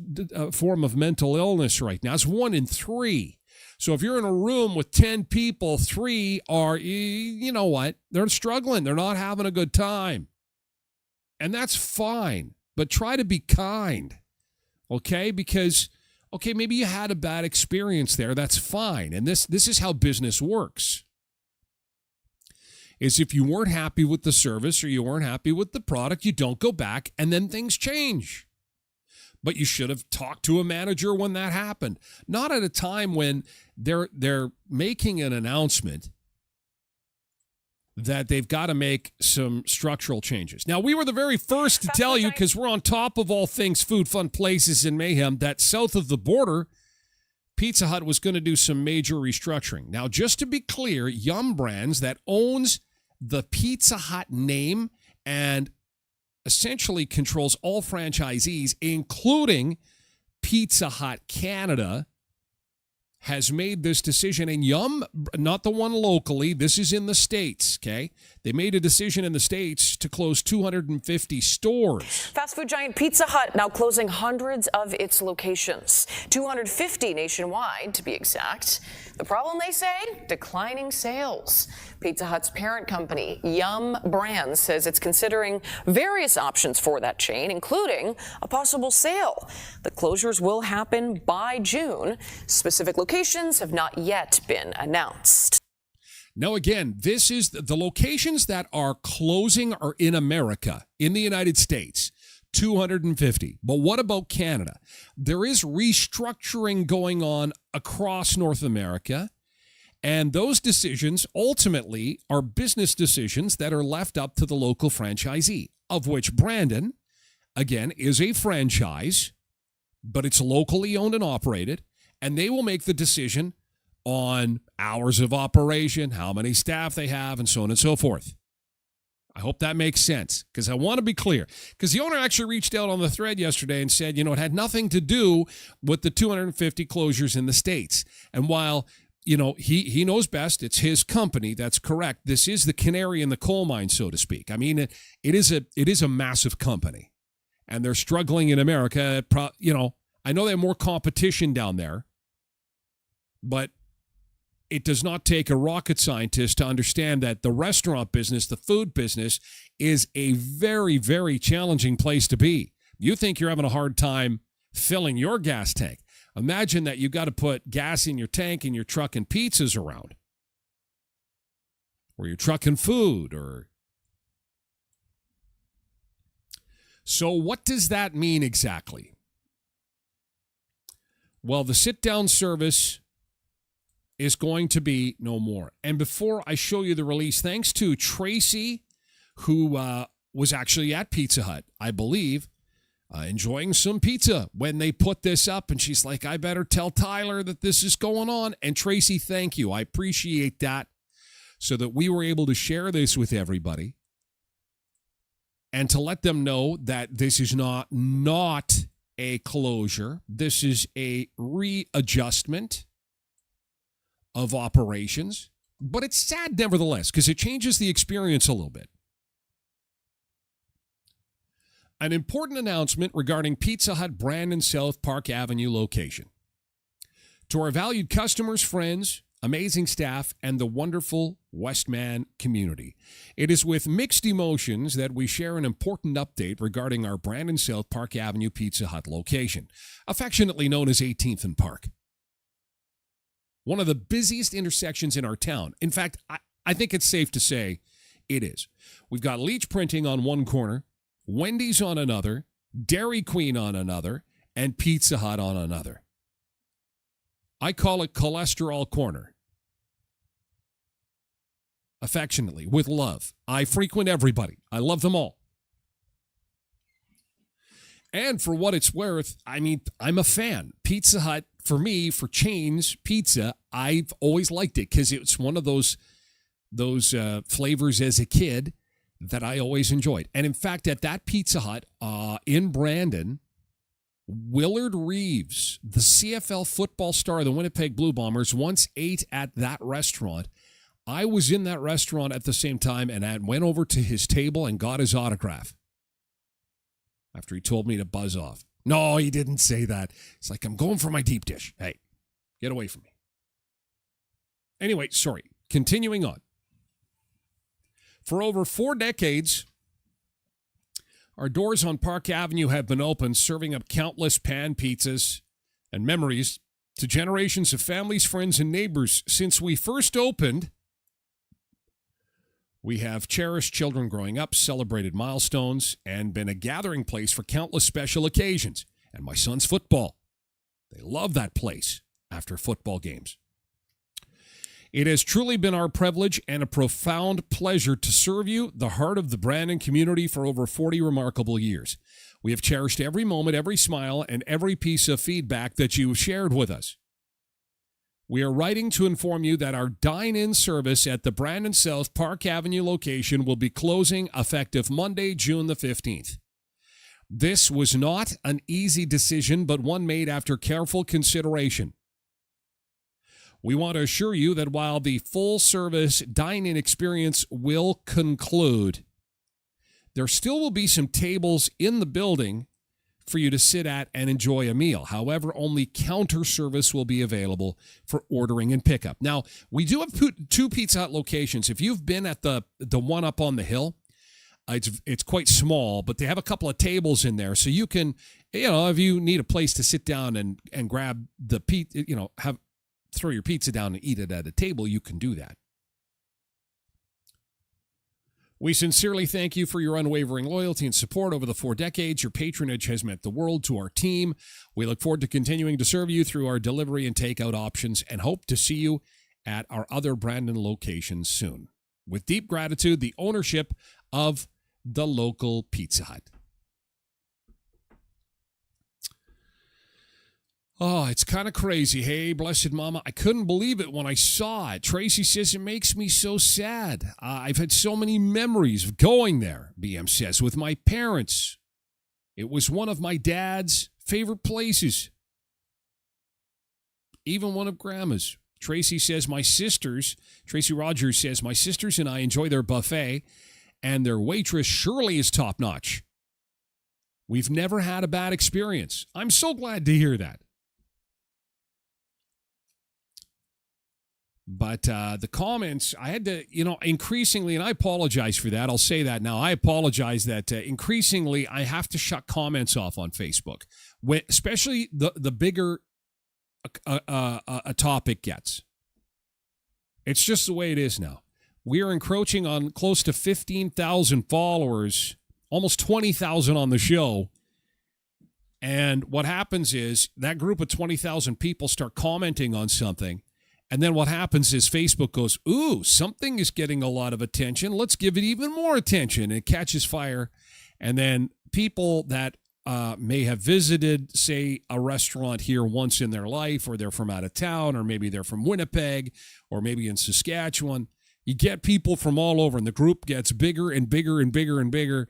form of mental illness right now. It's 1 in 3. So if you're in a room with 10 people, 3 are, you know what? They're struggling. They're not having a good time. And that's fine. But try to be kind, okay? Because, okay, maybe you had a bad experience there. That's fine. And this is how business works. Is if you weren't happy with the service or you weren't happy with the product, you don't go back, and then things change. But you should have talked to a manager when that happened. Not at a time when they're making an announcement that they've got to make some structural changes. Now, we were the very first to tell you, because we're on top of all things food, fun, places, and mayhem, that south of the border, Pizza Hut was going to do some major restructuring. Now, just to be clear, Yum Brands, that owns the Pizza Hut name and essentially controls all franchisees, including Pizza Hut Canada, has made this decision. And Yum, not the one locally, this is in the States, okay? They made a decision in the States to close 250 stores. Fast food giant Pizza Hut now closing hundreds of its locations, 250 nationwide to be exact. The problem, they say, declining sales. Pizza Hut's parent company, Yum Brands, says it's considering various options for that chain, including a possible sale. The closures will happen by June. Specific locations have not yet been announced. Now, again, this is the locations that are closing are in America, in the United States, 250. But what about Canada? There is restructuring going on across North America, and those decisions ultimately are business decisions that are left up to the local franchisee, of which Brandon, again, is a franchise, but it's locally owned and operated, and they will make the decision on hours of operation, how many staff they have, and so on and so forth. I hope that makes sense, because I want to be clear. Because the owner actually reached out on the thread yesterday and said, it had nothing to do with the 250 closures in the States. And while, he knows best, it's his company, that's correct. This is the canary in the coal mine, so to speak. I mean, it is a massive company, and they're struggling in America. I know they have more competition down there, but it does not take a rocket scientist to understand that the restaurant business, the food business, is a very, very challenging place to be. You think you're having a hard time filling your gas tank. Imagine that you got to put gas in your tank and you're trucking pizzas around. Or you're trucking food. So what does that mean exactly? Well, the sit-down service is going to be no more. And before I show you the release, thanks to Tracy, who was actually at Pizza Hut, I believe, enjoying some pizza when they put this up. And she's like, I better tell Tyler that this is going on. And Tracy, thank you. I appreciate that, so that we were able to share this with everybody and to let them know that this is not a closure. This is a readjustment of operations, but it's sad nevertheless, because it changes the experience a little bit. An important announcement regarding Pizza Hut Brandon South Park Avenue location. To our valued customers, friends, amazing staff, and the wonderful Westman community, it is with mixed emotions that we share an important update regarding our Brandon South Park Avenue Pizza Hut location, affectionately known as 18th and Park. One of the busiest intersections in our town. In fact, I think it's safe to say it is. We've got Leach Printing on one corner, Wendy's on another, Dairy Queen on another, and Pizza Hut on another. I call it Cholesterol Corner. Affectionately, with love. I frequent everybody. I love them all. And for what it's worth, I'm a fan. Pizza Hut, for me, for chains pizza, I've always liked it because it's one of those flavors as a kid that I always enjoyed. And in fact, at that Pizza Hut in Brandon, Willard Reeves, the CFL football star of the Winnipeg Blue Bombers, once ate at that restaurant. I was in that restaurant at the same time, and I went over to his table and got his autograph after he told me to buzz off. No, he didn't say that. It's like, I'm going for my deep dish. Hey, get away from me. Anyway, sorry. Continuing on. For over 4 decades, our doors on Park Avenue have been open, serving up countless pan pizzas and memories to generations of families, friends, and neighbors. Since we first opened, we have cherished children growing up, celebrated milestones, and been a gathering place for countless special occasions. And my son's football. They love that place after football games. It has truly been our privilege and a profound pleasure to serve you, the heart of the Brandon community, for over 40 remarkable years. We have cherished every moment, every smile, and every piece of feedback that you have shared with us. We are writing to inform you that our dine-in service at the Brandon South Park Avenue location will be closing effective Monday, June the 15th. This was not an easy decision, but one made after careful consideration. We want to assure you that while the full-service dine-in experience will conclude, there still will be some tables in the building for you to sit at and enjoy a meal. However, only counter service will be available for ordering and pickup. Now, we do have 2 Pizza Hut locations. If you've been at the one up on the hill, it's quite small, but they have a couple of tables in there, so you can, if you need a place to sit down and grab the pizza, throw your pizza down and eat it at a table, you can do that. We sincerely thank you for your unwavering loyalty and support over the 4 decades. Your patronage has meant the world to our team. We look forward to continuing to serve you through our delivery and takeout options and hope to see you at our other Brandon locations soon. With deep gratitude, the ownership of the local Pizza Hut. Oh, it's kind of crazy. Hey, Blessed Mama, I couldn't believe it when I saw it. Tracy says it makes me so sad. I've had so many memories of going there, BM says, with my parents. It was one of my dad's favorite places. Even one of Grandma's. Tracy Rogers says, my sisters and I enjoy their buffet, and their waitress Shirley is top-notch. We've never had a bad experience. I'm so glad to hear that. But the comments, I had to, increasingly, and I apologize for that. I'll say that now. I apologize that increasingly I have to shut comments off on Facebook, especially the bigger a topic gets. It's just the way it is now. We are encroaching on close to 15,000 followers, almost 20,000 on the show. And what happens is that group of 20,000 people start commenting on something. And then what happens is Facebook goes, ooh, something is getting a lot of attention. Let's give it even more attention. It catches fire. And then people that may have visited, say, a restaurant here once in their life, or they're from out of town, or maybe they're from Winnipeg, or maybe in Saskatchewan. You get people from all over, and the group gets bigger and bigger and bigger and bigger,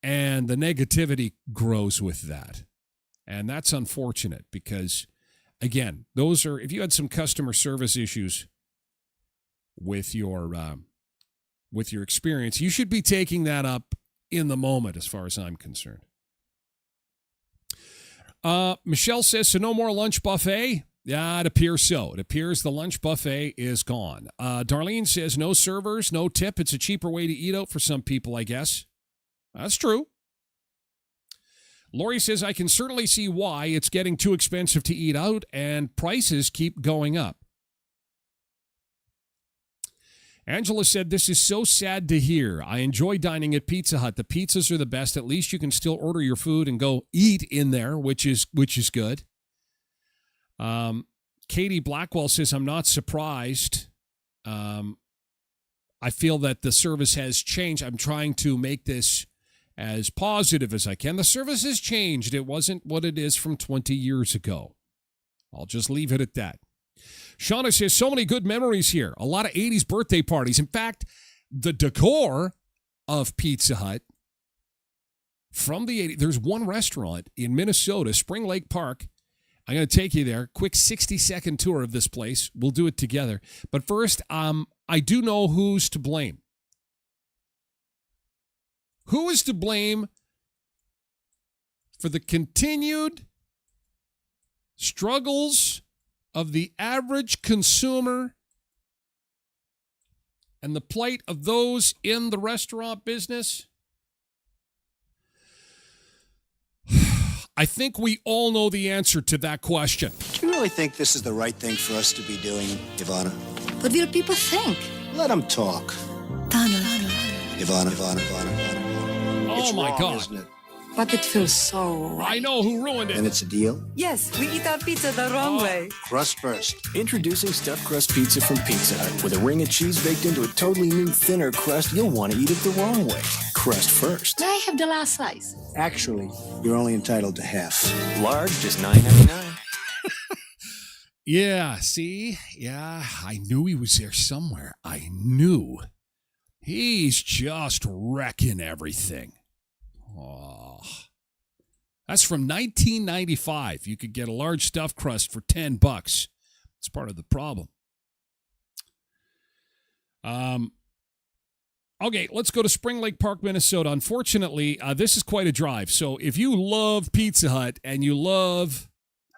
and the negativity grows with that. And that's unfortunate because, again, those are, if you had some customer service issues with your experience, you should be taking that up in the moment as far as I'm concerned. Michelle says, so no more lunch buffet? Yeah, it appears so. It appears the lunch buffet is gone. Darlene says, no servers, no tip. It's a cheaper way to eat out for some people, I guess. That's true. Lori says, I can certainly see why it's getting too expensive to eat out and prices keep going up. Angela said, this is so sad to hear. I enjoy dining at Pizza Hut. The pizzas are the best. At least you can still order your food and go eat in there, which is good. Katie Blackwell says, I'm not surprised. I feel that the service has changed. I'm trying to make this as positive as I can. The service has changed. It wasn't what it is from 20 years ago. I'll just leave it at that. Shauna says, so many good memories here. A lot of 80s birthday parties. In fact, the decor of Pizza Hut from the 80s, there's one restaurant in Minnesota, Spring Lake Park. I'm going to take you there. Quick 60-second tour of this place. We'll do it together. But first, I do know who's to blame. Who is to blame for the continued struggles of the average consumer and the plight of those in the restaurant business? I think we all know the answer to that question. Do you really think this is the right thing for us to be doing, Ivana? What will people think? Let them talk. Donald. Ivana. Oh, It's my wrong, God. isn't it? But it feels so right. I know who ruined And it. it's a deal? Yes, we eat our pizza the wrong way. Crust first. Introducing stuffed crust pizza from Pizza Hut. With a ring of cheese baked into a totally new, thinner crust, you'll want to eat it the wrong way. Crust first. May I have the last slice? Actually, you're only entitled to half. Large, just $9.99. Yeah, see? Yeah, I knew he was there somewhere. I knew. He's just wrecking everything. Oh. That's from 1995. You could get a large stuffed crust for $10. It's part of the problem. Okay, let's go to Spring Lake Park, Minnesota. Unfortunately, this is quite a drive. So if you love Pizza Hut and you love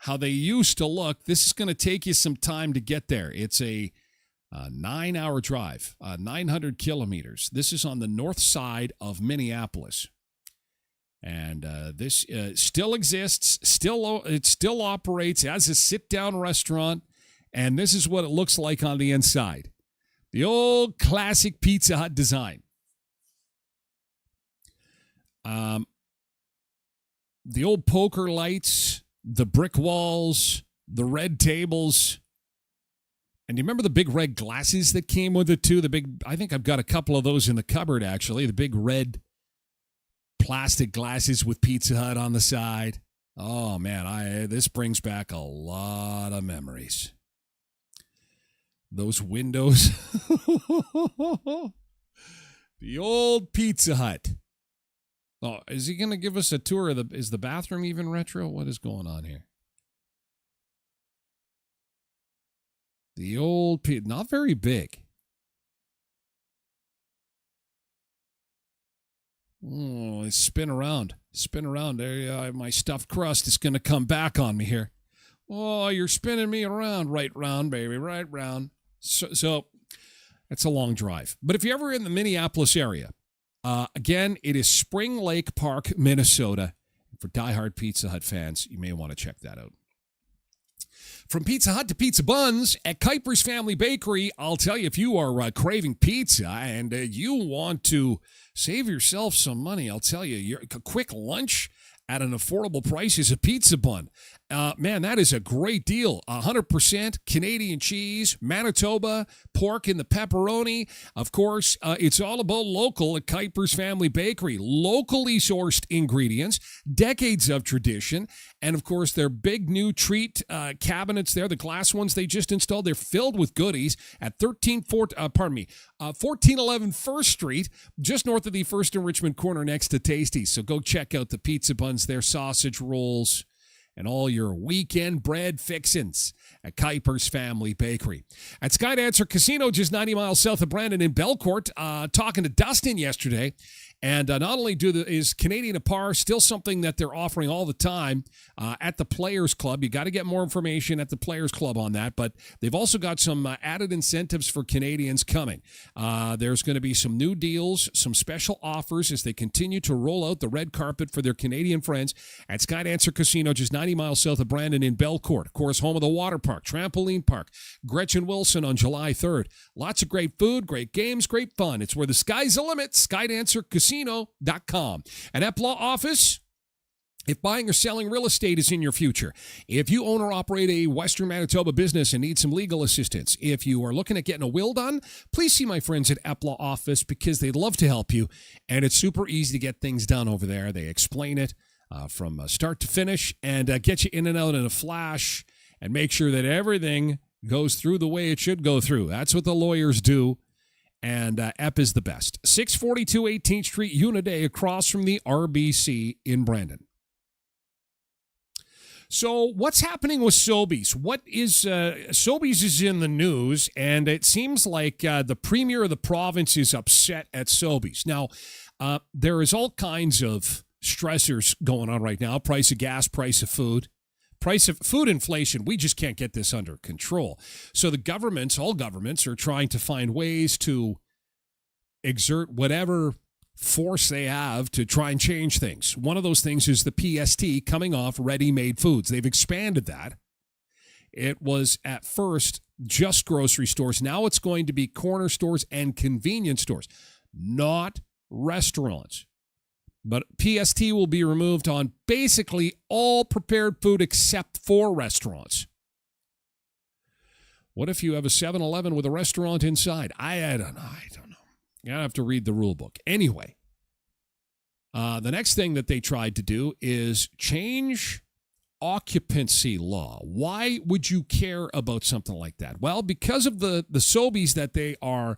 how they used to look, this is going to take you some time to get there. It's a 9-hour drive, 900 kilometers. This is on the north side of Minneapolis. And this still exists, it still operates as a sit-down restaurant, and this is what it looks like on the inside. The old classic Pizza Hut design. The old poker lights, the brick walls, the red tables. And do you remember the big red glasses that came with it too? I think I've got a couple of those in the cupboard actually, the big red plastic glasses with Pizza Hut on the side. Oh, man, this brings back a lot of memories. Those windows. The old Pizza Hut. Oh, is he going to give us a tour of is the bathroom even retro? What is going on here? The old not very big. Oh, spin around. Spin around. There, my stuffed crust is going to come back on me here. Oh, you're spinning me around. Right round, baby. Right round. So it's a long drive. But if you're ever in the Minneapolis area, again, it is Spring Lake Park, Minnesota. For diehard Pizza Hut fans, you may want to check that out. From Pizza Hut to pizza buns at Kuiper's Family Bakery, I'll tell you, if you are craving pizza and you want to save yourself some money, I'll tell you, a quick lunch at an affordable price is a pizza bun. Man, that is a great deal. 100% Canadian cheese, Manitoba, pork in the pepperoni. Of course, it's all about local at Kuiper's Family Bakery. Locally sourced ingredients, decades of tradition, and of course, their big new treat cabinets there, the glass ones they just installed, they're filled with goodies at 1411 First Street, just north of the First and Richmond corner next to Tasty's. So go check out the pizza buns, their sausage rolls, and all your weekend bread fixins at Kuiper's Family Bakery. At Skydancer Casino, just 90 miles south of Brandon in Belcourt, talking to Dustin yesterday. And not only is Canadian à part still something that they're offering all the time at the Players Club. You got to get more information at the Players Club on that. But they've also got some added incentives for Canadians coming. There's going to be some new deals, some special offers as they continue to roll out the red carpet for their Canadian friends at Skydancer Casino, just 90 miles south of Brandon in Belcourt. Of course, home of the water park, trampoline park. Gretchen Wilson on July 3rd. Lots of great food, great games, great fun. It's where the sky's the limit. Skydancercasino.com. An EPLA office, if buying or selling real estate is in your future, if you own or operate a Western Manitoba business and need some legal assistance, if you are looking at getting a will done, please see my friends at EPLA office because they'd love to help you, and it's super easy to get things done over there. They explain it from start to finish and get you in and out in a flash and make sure that everything goes through the way it should go through. That's what the lawyers do. And EP is the best. 642 18th Street, Uniday, across from the RBC in Brandon. So what's happening with Sobeys? Sobeys is in the news, and it seems like the premier of the province is upset at Sobeys. Now, there is all kinds of stressors going on right now. Price of gas, price of food. Price of food inflation, we just can't get this under control. So all governments are trying to find ways to exert whatever force they have to try and change things. One of those things is the PST coming off ready-made foods. They've expanded that. It was at first just grocery stores. Now it's going to be corner stores and convenience stores, not restaurants. But PST will be removed on basically all prepared food except for restaurants. What if you have a 7-Eleven with a restaurant inside? I don't know. You have to read the rule book. Anyway, the next thing that they tried to do is change occupancy law. Why would you care about something like that? Well, because of the Sobeys that they are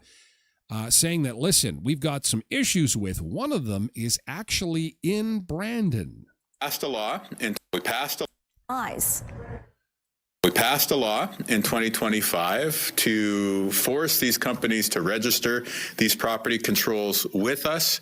saying that, listen, we've got some issues with. One of them is actually in Brandon. We passed a law in 2025 to force these companies to register these property controls with us.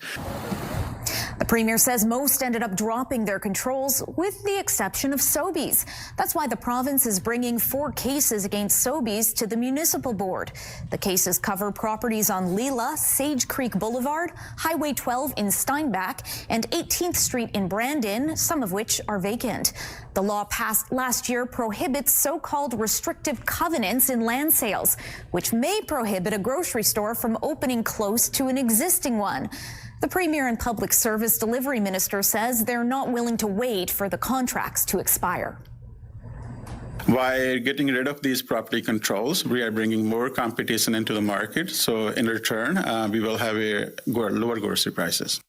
The premier says most ended up dropping their controls, with the exception of Sobeys. That's why the province is bringing 4 cases against Sobeys to the municipal board. The cases cover properties on Leela, Sage Creek Boulevard, Highway 12 in Steinbach, and 18th Street in Brandon, some of which are vacant. The law passed last year prohibits so-called restrictive covenants in land sales, which may prohibit a grocery store from opening close to an existing one. The Premier and Public Service Delivery Minister says they're not willing to wait for the contracts to expire. By getting rid of these property controls, we are bringing more competition into the market. So in return, we will have lower grocery prices.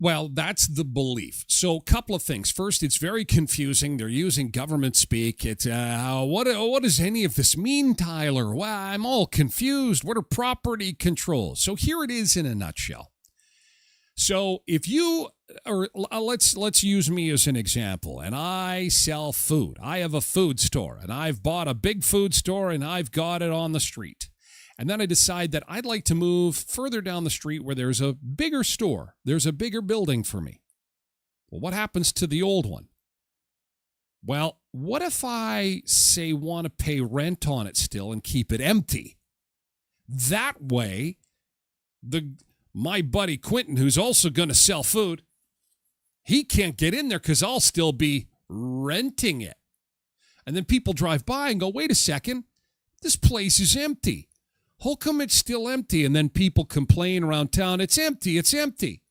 Well, that's the belief. So a couple of things. First, it's very confusing. They're using government speak. It's what does any of this mean, Tyler? Well, I'm all confused. What are property controls? So here it is in a nutshell. So if you, or let's use me as an example, and I sell food. I have a food store, and I've bought a big food store, and I've got it on the street. And then I decide that I'd like to move further down the street where there's a bigger store. There's a bigger building for me. Well, what happens to the old one? Well, what if I, say, want to pay rent on it still and keep it empty? That way, my buddy Quentin, who's also going to sell food, he can't get in there because I'll still be renting it. And then people drive by and go, wait a second, this place is empty. How come it's still empty? And then people complain around town, it's empty, it's empty.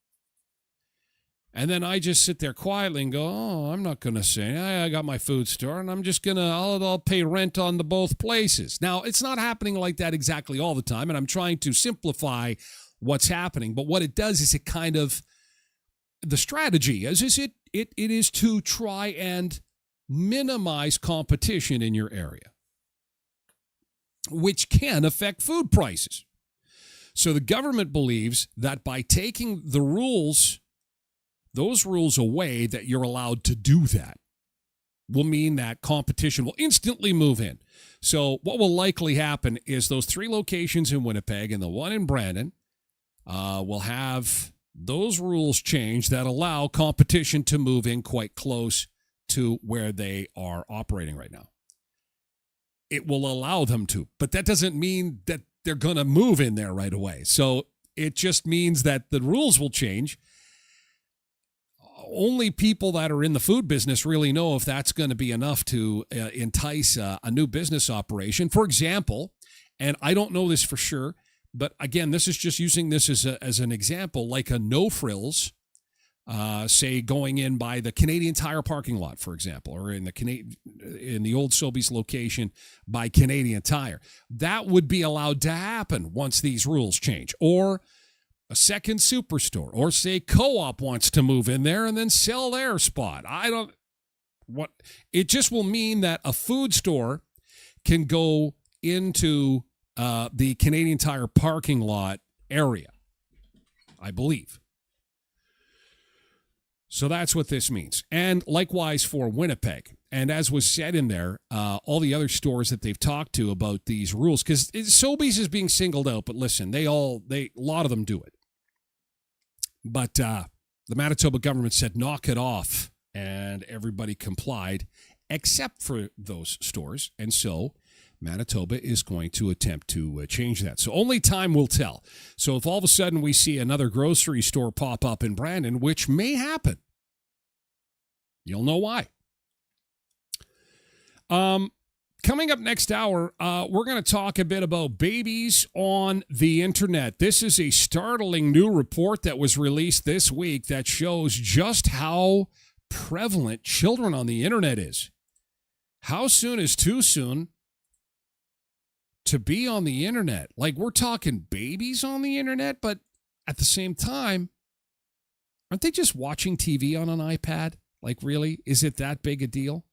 And then I just sit there quietly and go, oh, I'm not going to say, I got my food store and I'm just going to, I'll pay rent on the both places. Now, it's not happening like that exactly all the time, and I'm trying to simplify what's happening. But what it does is it kind of, the strategy is it is to try and minimize competition in your area, which can affect food prices. So the government believes that by taking the rules, those rules away, that you're allowed to do that, will mean that competition will instantly move in. So what will likely happen is those 3 locations in Winnipeg and the one in Brandon will have those rules change that allow competition to move in quite close to where they are operating right now. It will allow them to, but that doesn't mean that they're going to move in there right away. So it just means that the rules will change. Only people that are in the food business really know if that's going to be enough to entice a new business operation. For example, and I don't know this for sure, but again, this is just using this as an example, like a No Frills, say going in by the Canadian Tire parking lot, for example, or in the old Sobeys location by Canadian Tire. That would be allowed to happen once these rules change. Or a second superstore, or say Co-op wants to move in there and then sell their spot. It just will mean that a food store can go into the Canadian Tire parking lot area, I believe. So that's what this means. And likewise for Winnipeg. And as was said in there, all the other stores that they've talked to about these rules, because Sobeys is being singled out, but listen, a lot of them do it. But the Manitoba government said, knock it off, and everybody complied except for those stores. And so Manitoba is going to attempt to change that. So only time will tell. So if all of a sudden we see another grocery store pop up in Brandon, which may happen, you'll know why. Coming up next hour, we're going to talk a bit about babies on the internet. This is a startling new report that was released this week that shows just how prevalent children on the internet is. How soon is too soon to be on the internet? Like, we're talking babies on the internet, but at the same time, aren't they just watching TV on an iPad? Like, really? Is it that big a deal?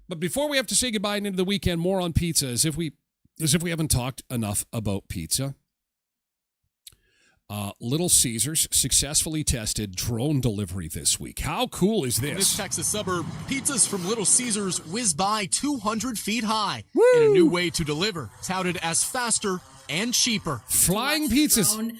But before we have to say goodbye and into the weekend, more on pizza, as if we haven't talked enough about pizza. Little Caesars successfully tested drone delivery this week. How cool is this? In this Texas suburb, pizzas from Little Caesars whiz by 200 feet high in a new way to deliver, touted as faster and cheaper. Flying pizzas.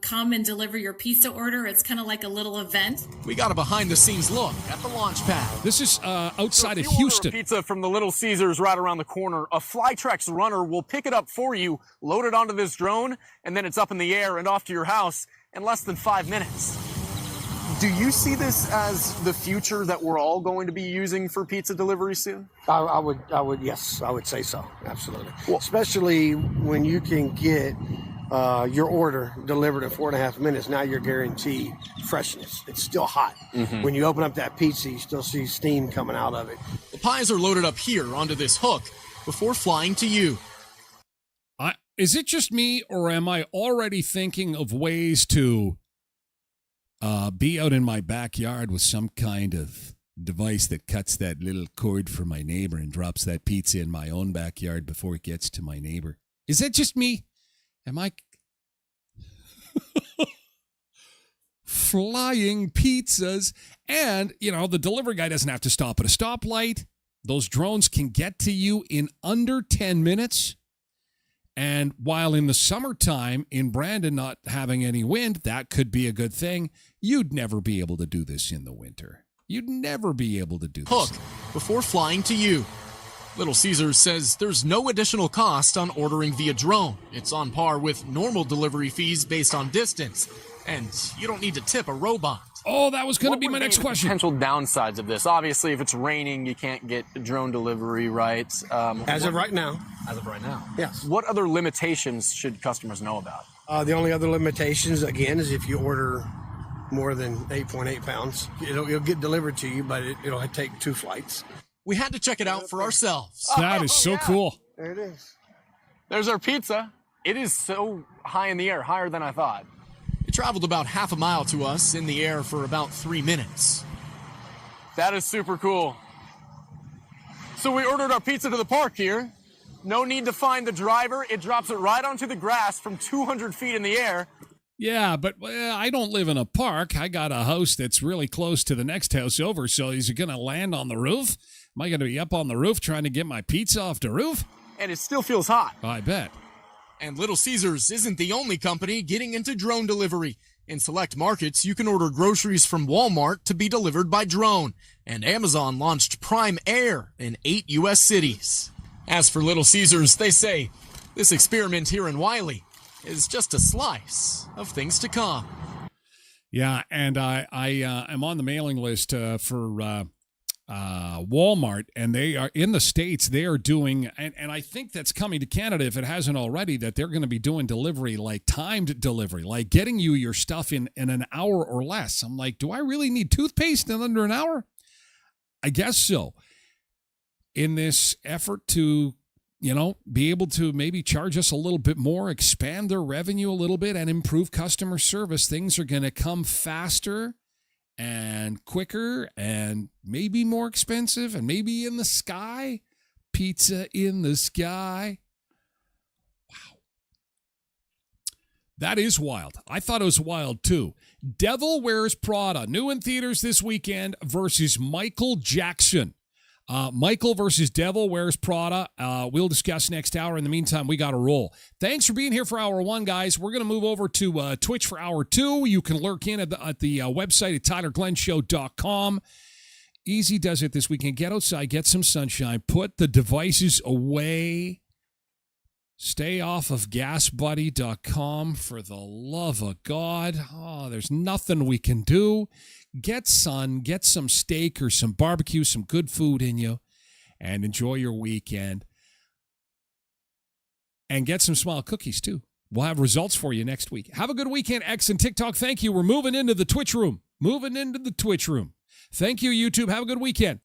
Come and deliver your pizza order. It's kind of like a little event. We got a behind-the-scenes look at the launch pad. This is outside of If you Houston. order a pizza from the Little Caesars right around the corner, a Flytrex runner will pick it up for you, load it onto this drone, and then it's up in the air and off to your house in less than 5 minutes. Do you see this as the future that we're all going to be using for pizza delivery soon? I would, yes, I would say so, absolutely. Especially when you can get your order delivered in 4.5 minutes. Now you're guaranteed freshness. It's still hot. Mm-hmm. When you open up that pizza, you still see steam coming out of it. The pies are loaded up here onto this hook before flying to you. Is it just me, or am I already thinking of ways to be out in my backyard with some kind of device that cuts that little cord from my neighbor and drops that pizza in my own backyard before it gets to my neighbor. Is that just me? Am I flying pizzas? And, the delivery guy doesn't have to stop at a stoplight. Those drones can get to you in under 10 minutes. And while in the summertime, in Brandon not having any wind, that could be a good thing. You'd never be able to do this in the winter. You'd never be able to do this. Hook before flying to you. Little Caesars says there's no additional cost on ordering via drone. It's on par with normal delivery fees based on distance. And you don't need to tip a robot. Oh, that was going to be my next question. Potential downsides of this. Obviously, if it's raining, you can't get drone delivery, right? As of right now. As of right now. Yes. What other limitations should customers know about? The only other limitations, again, is if you order more than 8.8 pounds, it'll get delivered to you, but it'll take 2 flights. We had to check it out for ourselves. That is so cool. There it is. There's our pizza. It is so high in the air, higher than I thought. It traveled about half a mile to us in the air for about 3 minutes. That is super cool. So we ordered our pizza to the park here. No need to find the driver. It drops it right onto the grass from 200 feet in the air. Yeah, but I don't live in a park. I got a house that's really close to the next house over, so is it going to land on the roof? Am I going to be up on the roof trying to get my pizza off the roof? And it still feels hot. I bet. And Little Caesars isn't the only company getting into drone delivery. In select markets, you can order groceries from Walmart to be delivered by drone. And Amazon launched Prime Air in 8 U.S. cities. As for Little Caesars, they say, this experiment here in Wiley is just a slice of things to come. Yeah, and I am on the mailing list for Walmart, and they are in the States. They are doing, and I think that's coming to Canada if it hasn't already, that they're going to be doing delivery, like timed delivery, like getting you your stuff in an hour or less. I'm like, do I really need toothpaste in under an hour? I guess so. In this effort to, be able to maybe charge us a little bit more, expand their revenue a little bit, and improve customer service, things are going to come faster and quicker and maybe more expensive and maybe in the sky. Pizza in the sky. Wow. That is wild. I thought it was wild too. Devil Wears Prada, new in theaters this weekend, versus Michael Jackson. Michael versus Devil Wears Prada. We'll discuss next hour. In the meantime, we got to roll. Thanks for being here for hour 1, guys. We're going to move over to Twitch for hour 2. You can lurk in at the website at TylerGlenShow.com. Easy does it this weekend. Get outside, get some sunshine, put the devices away. Stay off of GasBuddy.com for the love of God. Oh, there's nothing we can do. Get sun, get some steak or some barbecue, some good food in you, and enjoy your weekend. And get some Smile cookies, too. We'll have results for you next week. Have a good weekend, X and TikTok. Thank you. We're moving into the Twitch room. Thank you, YouTube. Have a good weekend.